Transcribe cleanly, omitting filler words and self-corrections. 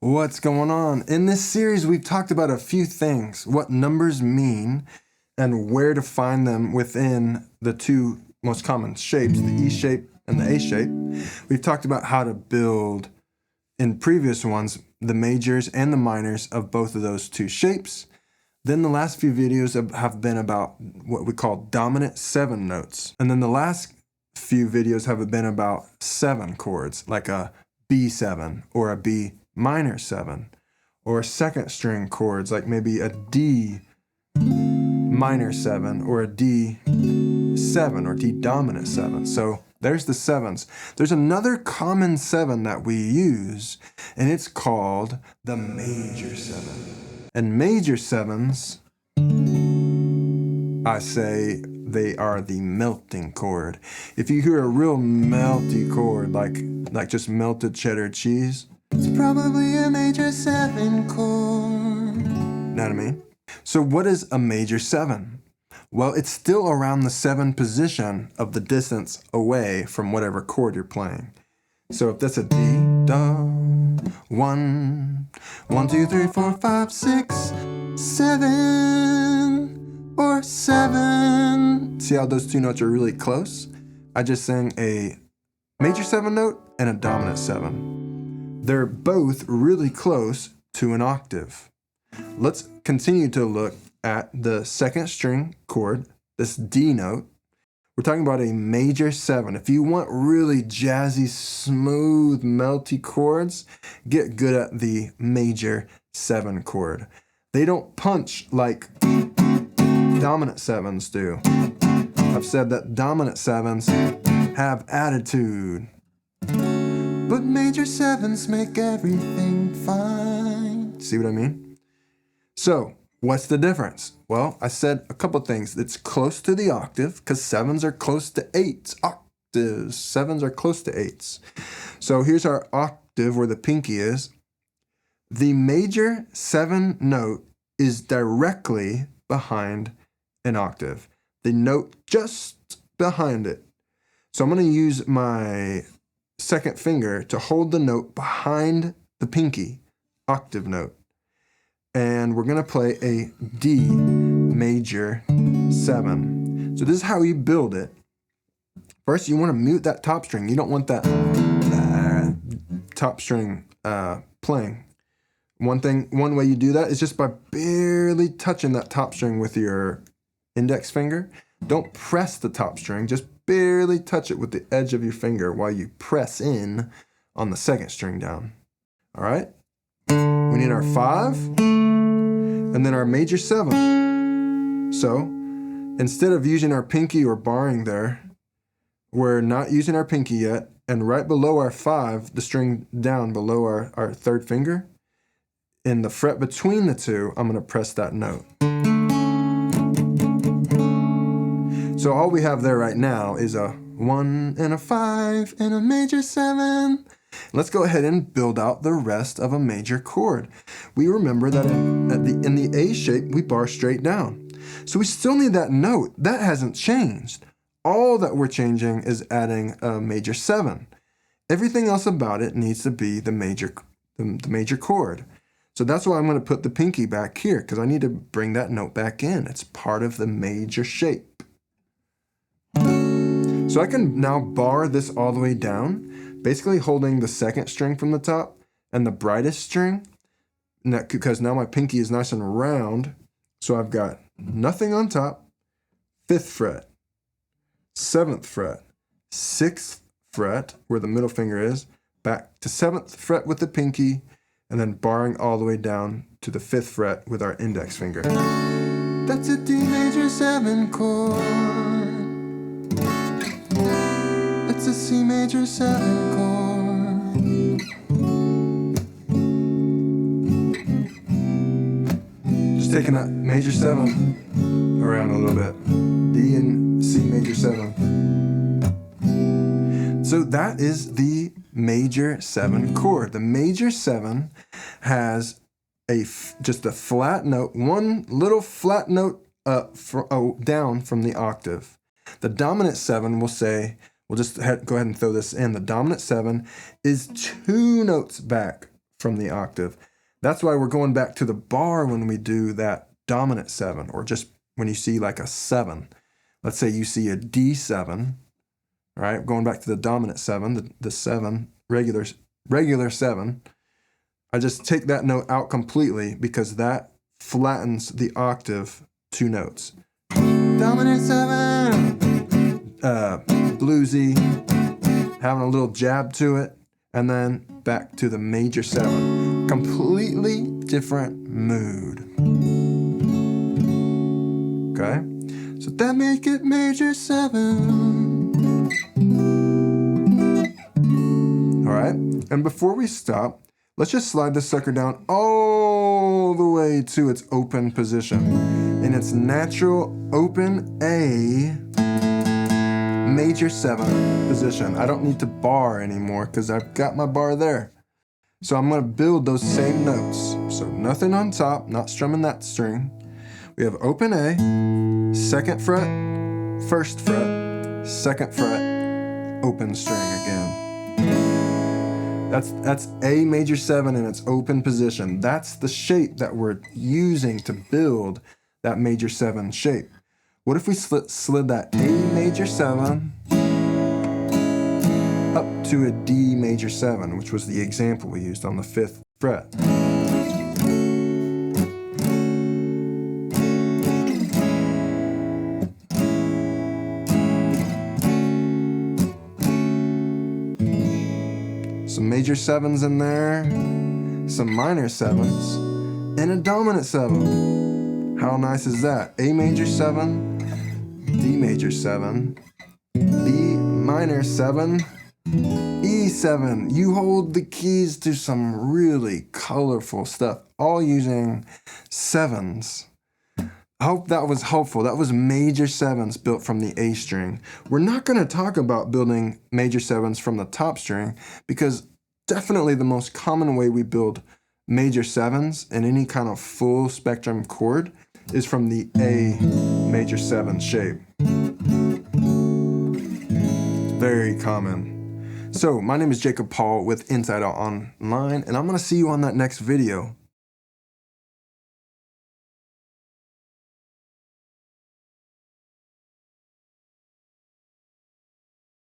What's going on? In this series, we've talked about a few things, what numbers mean and where to find them within the two most common shapes, the E shape and the A shape. We've talked about how to build, in previous ones, the majors and the minors of both of those two shapes. Then the last few videos have been about what we call dominant 7 notes. And then the last few videos have been about 7 chords, like a B7 or a B minor 7, or second string chords, like maybe a D minor 7 or a D7 or D dominant 7. So there's the 7s. There's another common 7 that we use, and it's called the major 7. And major 7s, I say they are the melting chord. If you hear a real melty chord, like just melted cheddar cheese, it's probably a major 7 chord. Know what I mean? So what is a major 7? Well, it's still around the 7 position of the distance away from whatever chord you're playing. So if that's a D, da, 1, 1, 2, 3, 4, 5, 6, 7, or 7. See how those two notes are really close? I just sang a major 7 note and a dominant 7. They're both really close to an octave. Let's continue to look at the second string chord, this D note. We're talking about a major 7. If you want really jazzy, smooth, melty chords, get good at the major 7 chord. They don't punch like dominant 7s do. I've said that dominant 7s have attitude, but major 7s make everything fine. See what I mean? So, what's the difference? Well, I said a couple things. It's close to the octave, because 7s are close to 8s. Octaves. 7s are close to 8s. So here's our octave where the pinky is. The major 7 note is directly behind an octave. The note just behind it. So I'm going to use my second finger to hold the note behind the pinky, octave note. And we're going to play a D major 7. So this is how you build it. First, you want to mute that top string. You don't want that top string playing. One way you do that is just by barely touching that top string with your index finger. Don't press the top string, just barely touch it with the edge of your finger while you press in on the second string down. All right? We need our 5 and then our major 7. So instead of using our pinky or barring there, we're not using our pinky yet, and right below our 5, the string down below our third finger, in the fret between the two, I'm going to press that note. So all we have there right now is a 1 and a 5 and a major 7. Let's go ahead and build out the rest of a major chord. We remember that in the A shape, we bar straight down. So we still need that note. That hasn't changed. All that we're changing is adding a major 7. Everything else about it needs to be the major chord. So that's why I'm going to put the pinky back here, because I need to bring that note back in. It's part of the major shape. So I can now bar this all the way down, basically holding the second string from the top and the brightest string, because now my pinky is nice and round. So I've got nothing on top, 5th fret, 7th fret, 6th fret, where the middle finger is, back to 7th fret with the pinky, and then barring all the way down to the 5th fret with our index finger. That's a D major 7 chord. It's a C major 7 chord. Just taking that major 7 around a little bit. D and C major 7. So that is the major 7 chord. The major 7 has just a flat note, one little flat note down from the octave. The dominant 7 will say, we'll just go ahead and throw this in. The dominant 7 is 2 notes back from the octave. That's why we're going back to the bar when we do that dominant 7, or just when you see like a 7. Let's say you see a D7, right? Going back to the dominant 7, the 7, regular 7. I just take that note out completely because that flattens the octave 2 notes. Dominant 7, bluesy, having a little jab to it, and then back to the major 7. Completely different mood. Okay? So that make it major 7. All right? And before we stop, let's just slide this sucker down all the way to its open position. In its natural open A major 7 position. I don't need to bar anymore because I've got my bar there. So I'm going to build those same notes. So nothing on top, not strumming that string. We have open A, 2nd fret, 1st fret, 2nd fret, open string again. That's A major 7 in its open position. That's the shape that we're using to build that major 7 shape. What if we slid that A major 7 up to a D major 7, which was the example we used on the 5th fret? Some major 7s in there, some minor 7s, and a dominant 7. How nice is that? A major 7, D major 7, B minor 7, E7. You hold the keys to some really colorful stuff, all using 7s. I hope that was helpful. That was major 7s built from the A string. We're not going to talk about building major 7s from the top string because definitely the most common way we build major 7s in any kind of full spectrum chord is from the A major 7 shape. Very common. So my name is Jacob Paul with Inside Out Online, and I'm going to see you on that next video.